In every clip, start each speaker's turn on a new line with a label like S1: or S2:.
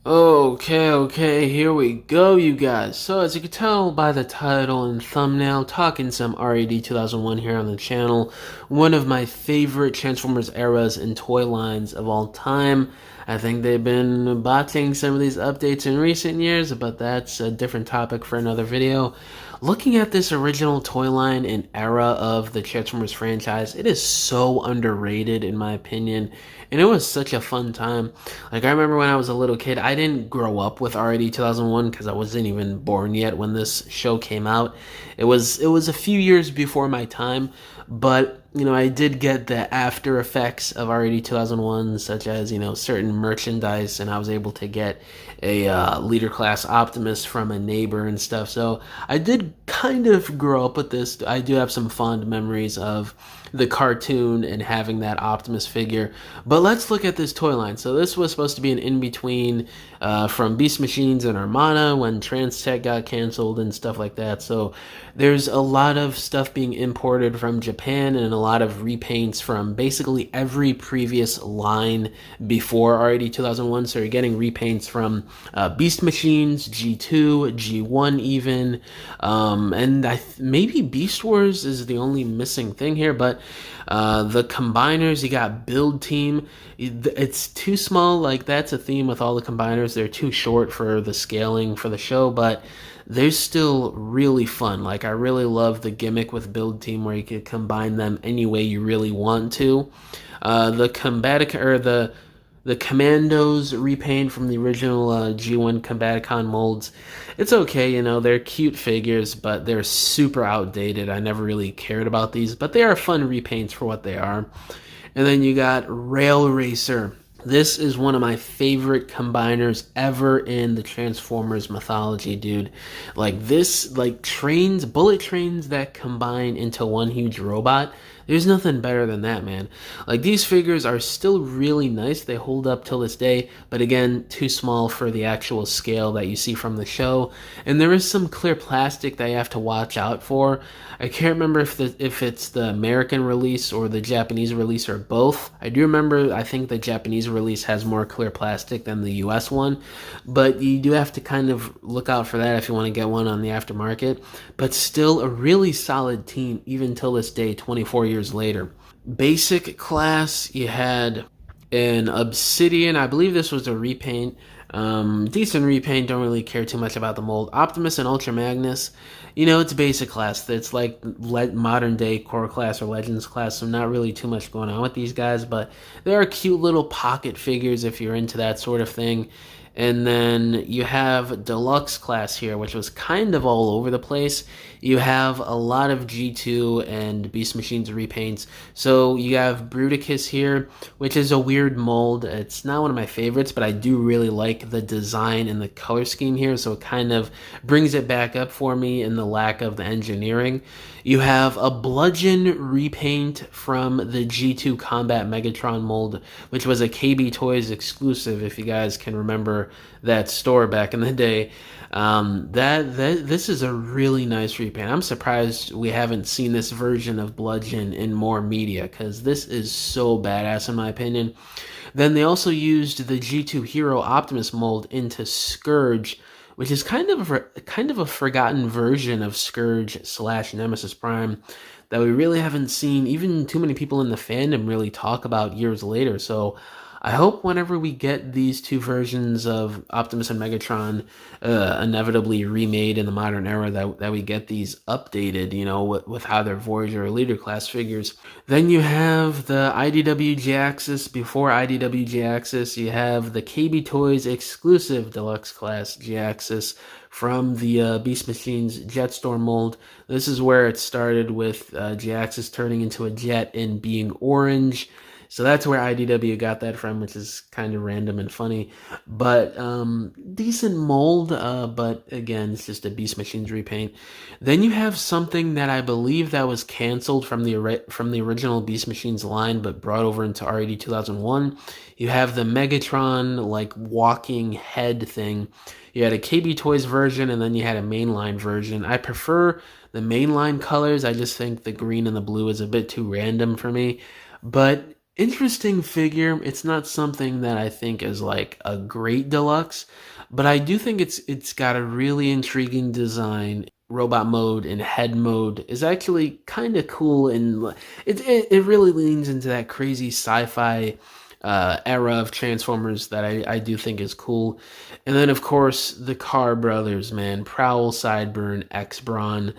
S1: Okay, here we go, you guys. So, as you can tell by the title and thumbnail, talking some RAD 2001 here on the channel. One of my favorite Transformers eras and toy lines of all time. I think they've been botching some of these updates in recent years, but that's a different topic for another video. Looking at this original toy line and era of the Transformers franchise, it is so underrated in my opinion, and it was such a fun time. Like, I remember when I was a little kid, I didn't grow up with RID 2001 because I wasn't even born yet when this show came out. It was a few years before my time, but I did get the after effects of RID 2001, such as certain merchandise, and I was able to get a leader class Optimus from a neighbor and stuff. So I did kind of grow up with this. I do have some fond memories of the cartoon and having that Optimus figure. But let's look at this toy line. So this was supposed to be an in-between from Beast Machines and Armada when Transtech got canceled and stuff like that. So there's a lot of stuff being imported from Japan and a lot of repaints from basically every previous line before RID 2001. So you're getting repaints from Beast Machines, G2, G1 even, and maybe Beast Wars is the only missing thing here, but the combiners, you got Build Team. It's too small. Like, that's a theme with all the combiners. They're too short for the scaling for the show, but they're still really fun. Like, I really love the gimmick with Build Team where you can combine them any way you really want to. The Commandos repaint from the original G1 Combaticon molds. It's okay, they're cute figures, but they're super outdated. I never really cared about these, but they are fun repaints for what they are. And then you got Rail Racer. This is one of my favorite combiners ever in the Transformers mythology, dude. Like, this, like, bullet trains that combine into one huge robot. There's nothing better than that, man. Like, these figures are still really nice. They hold up till this day, but again, too small for the actual scale that you see from the show. And there is some clear plastic that you have to watch out for. I can't remember if it's the American release or the Japanese release or both. I do remember, I think the Japanese release has more clear plastic than the US one, but you do have to kind of look out for that if you want to get one on the aftermarket. But still a really solid team even till this day, 24 years later. Basic class, you had an Obsidian. I believe this was a repaint. Decent repaint, don't really care too much about the mold. Optimus and Ultra Magnus, it's basic class. It's like modern day core class or legends class, so not really too much going on with these guys, but they are cute little pocket figures if you're into that sort of thing. And then you have deluxe class here, which was kind of all over the place. You have a lot of G2 and Beast Machines repaints. So you have Bruticus here, which is a weird mold. It's not one of my favorites, but I do really like the design and the color scheme here. So it kind of brings it back up for me in the lack of the engineering. You have a Bludgeon repaint from the G2 Combat Megatron mold, which was a KB Toys exclusive, if you guys can remember that store back in the day. This is a really nice repaint. I'm surprised we haven't seen this version of Bludgeon in more media, because this is so badass in my opinion. Then they also used the G2 Hero Optimus mold into Scourge, which is kind of a forgotten version of Scourge / Nemesis Prime that we really haven't seen even too many people in the fandom really talk about years later. So I hope whenever we get these two versions of Optimus and Megatron inevitably remade in the modern era, that we get these updated, with how they're Voyager or Leader class figures. Then you have the IDW J-Axis. Before IDW J-Axis, you have the KB Toys exclusive deluxe class J-Axis from the Beast Machines Jetstorm mold. This is where it started with J-Axis turning into a jet and being orange. So that's where IDW got that from, which is kind of random and funny. But decent mold, but again, it's just a Beast Machines repaint. Then you have something that I believe that was canceled from the original Beast Machines line, but brought over into RED 2001. You have the Megatron, like, walking head thing. You had a KB Toys version, and then you had a mainline version. I prefer the mainline colors. I just think the green and the blue is a bit too random for me. But Interesting figure. It's not something that I think is like a great deluxe, but I do think it's got a really intriguing design. Robot mode and head mode is actually kind of cool, and it really leans into that crazy sci-fi era of Transformers that I do think is cool. And then of course the Carr brothers, man, Prowl, Sideburn, X-Brawn,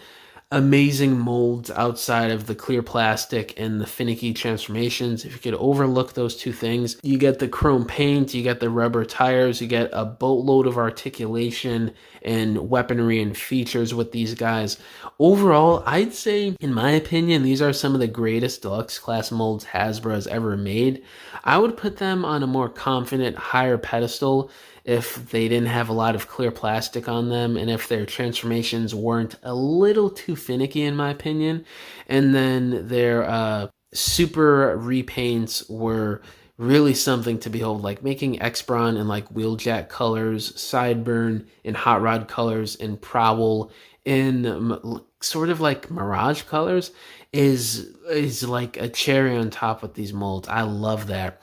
S1: amazing molds outside of the clear plastic and the finicky transformations. If you could overlook those two things, you get the chrome paint, you get the rubber tires, you get a boatload of articulation and weaponry and features with these guys. Overall, I'd say, in my opinion, these are some of the greatest deluxe class molds Hasbro has ever made. I would put them on a more confident, higher pedestal if they didn't have a lot of clear plastic on them and if their transformations weren't a little too finicky, in my opinion. And then their super repaints were really something to behold, like making X-Brawn in like Wheeljack colors, Sideburn in Hot Rod colors, and Prowl in sort of like Mirage colors is like a cherry on top with these molds. I love that.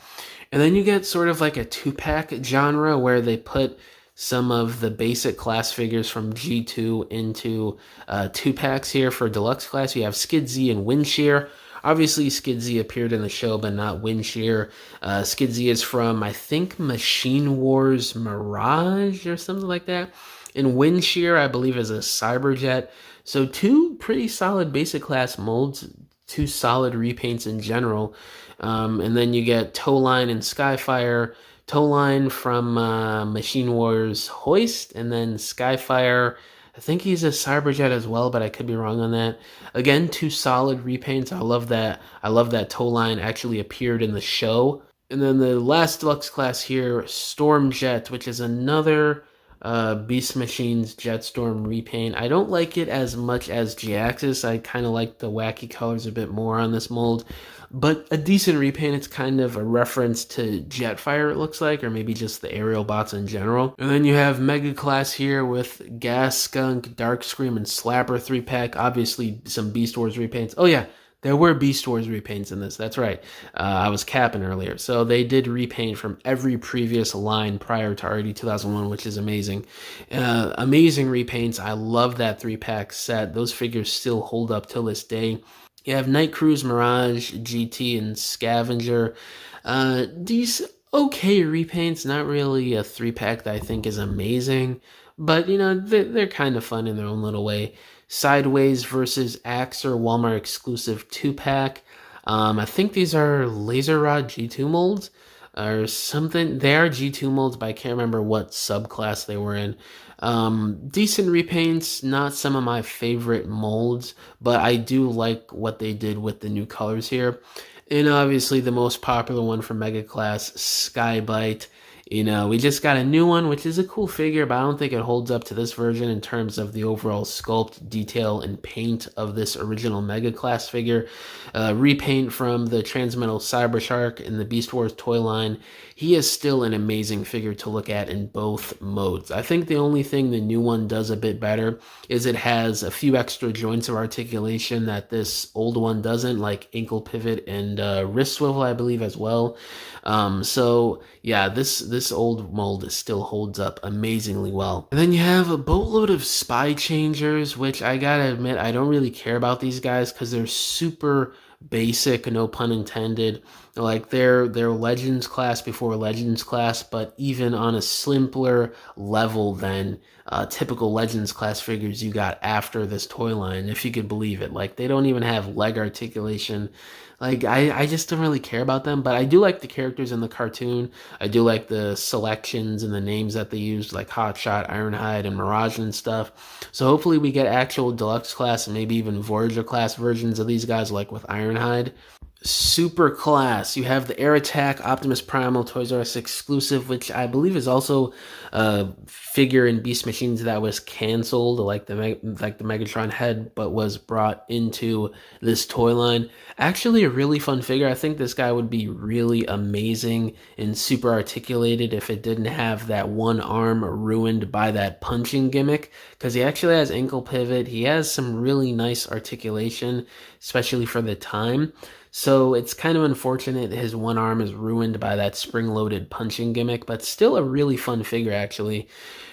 S1: And then you get sort of like a two-pack genre where they put some of the basic class figures from G2 into two packs here for deluxe class. You have Skid Z and Windshear. Obviously, Skid Z appeared in the show, but not Windshear. Skid Z is from, I think, Machine Wars Mirage or something like that. And Windshear, I believe, is a Cyberjet. So two pretty solid basic class molds, two solid repaints in general. And then you get Towline and Skyfire. Towline from Machine Wars Hoist, and then Skyfire. I think he's a Cyberjet as well, but I could be wrong on that. Again, two solid repaints. I love that. I love that Towline actually appeared in the show. And then the last deluxe class here, Stormjet, which is another Beast Machines Jetstorm repaint. I don't like it as much as G-Axis. I kind of like the wacky colors a bit more on this mold. But a decent repaint. It's kind of a reference to Jetfire, it looks like, or maybe just the aerial bots in general. And then you have Mega Class here with Gas Skunk, Darkscream, and Slapper 3-pack. Obviously, some Beast Wars repaints. Oh, yeah. There were Beast Wars repaints in this. That's right. I was capping earlier. So they did repaint from every previous line prior to RD 2001, which is amazing. Amazing repaints. I love that 3-pack set. Those figures still hold up till this day. You have Night Cruise, Mirage, GT, and Scavenger. These okay repaints, not really a 3-pack that I think is amazing, but you know, they're kind of fun in their own little way. Sideways versus Axer Walmart exclusive 2-pack. I think these are Laser Rod G2 molds or something. They are G2 molds, but I can't remember what subclass they were in. Decent repaints, not some of my favorite molds, but I do like what they did with the new colors here. And obviously the most popular one from Mega Class, Skybite. You know, we just got a new one, which is a cool figure, but I don't think it holds up to this version in terms of the overall sculpt, detail, and paint of this original Mega Class figure. Repaint from the Transmetal Cybershark in the Beast Wars toy line. He is still an amazing figure to look at in both modes. I think the only thing the new one does a bit better is it has a few extra joints of articulation that this old one doesn't, like ankle pivot and wrist swivel, I believe, as well. So yeah, this old mold still holds up amazingly well. And then you have a boatload of Spy Changers, which I gotta admit, I don't really care about these guys because they're super basic, no pun intended. Like they're Legends class before Legends class, but even on a simpler level than typical Legends class figures you got after this toy line, if you could believe it. Like they don't even have leg articulation. Like I just don't really care about them, but I do like the characters in the cartoon. I do like the selections and the names that they used, like Hotshot, Ironhide, and Mirage and stuff. So hopefully we get actual deluxe class and maybe even Voyager class versions of these guys, like with Ironhide. Super class. You have the Air Attack Optimus Primal Toys R Us exclusive, which I believe is also a figure in Beast Machines that was canceled, like the Megatron head, but was brought into this toy line. Actually, a really fun figure. I think this guy would be really amazing and super articulated if it didn't have that one arm ruined by that punching gimmick, because he actually has ankle pivot. He has some really nice articulation, especially for the time. So it's kind of unfortunate his one arm is ruined by that spring-loaded punching gimmick, but still a really fun figure, actually.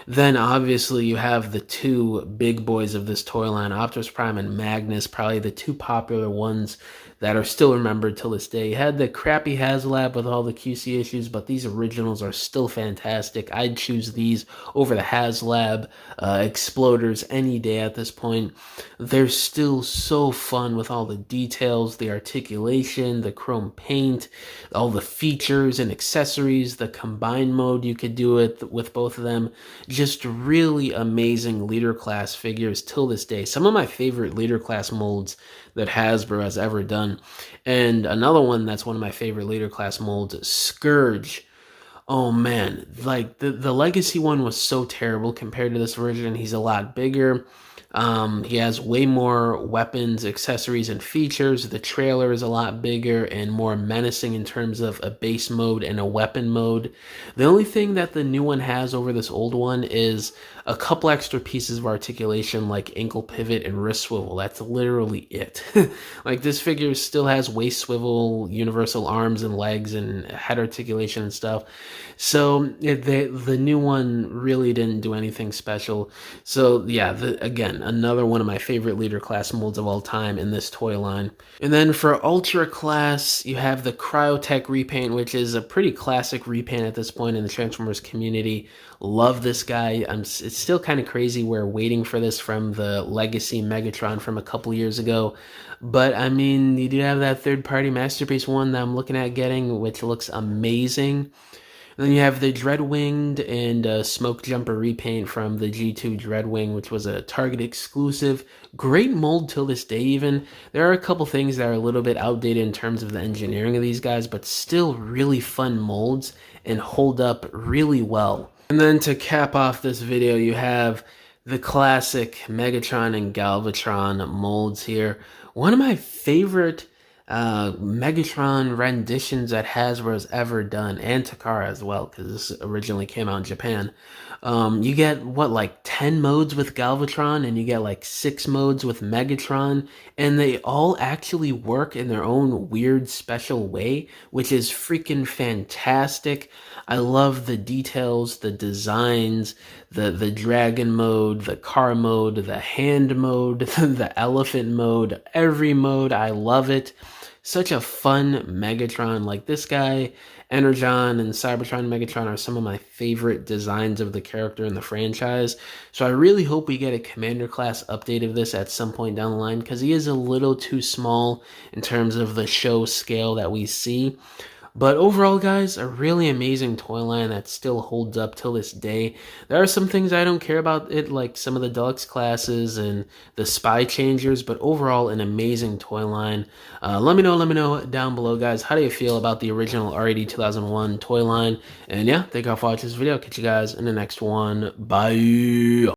S1: Then obviously you have the two big boys of this toy line, Optimus Prime and Magnus, probably the two popular ones that are still remembered till this day. You had the crappy HasLab with all the QC issues, but these originals are still fantastic. I'd choose these over the HasLab Exploders any day at this point. They're still so fun with all the details, the articulation, the chrome paint, all the features and accessories, the combined mode you could do it with both of them. Just really amazing leader class figures till this day. Some of my favorite leader class molds that Hasbro has ever done. And another one that's one of my favorite leader class molds, Scourge. Oh man, like the legacy one was so terrible compared to this version. He's a lot bigger. He has way more weapons, accessories, and features. The trailer is a lot bigger and more menacing in terms of a base mode and a weapon mode. The only thing that the new one has over this old one is a couple extra pieces of articulation like ankle pivot and wrist swivel. That's literally it. Like this figure still has waist swivel, universal arms and legs and head articulation and stuff. So the new one really didn't do anything special. So yeah, again, another one of my favorite leader class molds of all time in this toy line. And then for Ultra Class, you have the Cryotech repaint, which is a pretty classic repaint at this point in the Transformers community. Love this guy. It's still kind of crazy we're waiting for this from the Legacy Megatron from a couple years ago. But I mean, you do have that third-party Masterpiece one that I'm looking at getting, which looks amazing. And then you have the Dreadwinged and Smoke Jumper repaint from the G2 Dreadwing, which was a Target exclusive. Great mold till this day even. There are a couple things that are a little bit outdated in terms of the engineering of these guys, but still really fun molds and hold up really well. And then to cap off this video, you have the classic Megatron and Galvatron molds here. One of my favorite Megatron renditions that Hasbro's ever done, and Takara as well, because this originally came out in Japan. You get, what, like 10 modes with Galvatron, and you get like 6 modes with Megatron, and they all actually work in their own weird, special way, which is freaking fantastic. I love the details, the designs, the dragon mode, the car mode, the hand mode, the elephant mode, every mode. I love it. Such a fun Megatron. Like this guy, Energon and Cybertron Megatron are some of my favorite designs of the character in the franchise. So I really hope we get a Commander class update of this at some point down the line, because he is a little too small in terms of the show scale that we see. But overall, guys, a really amazing toy line that still holds up till this day. There are some things I don't care about it, like some of the deluxe classes and the spy changers, but overall, an amazing toy line. Let me know down below, guys. How do you feel about the original R80 2001 toy line? And yeah, thank you all for watching this video. Catch you guys in the next one. Bye.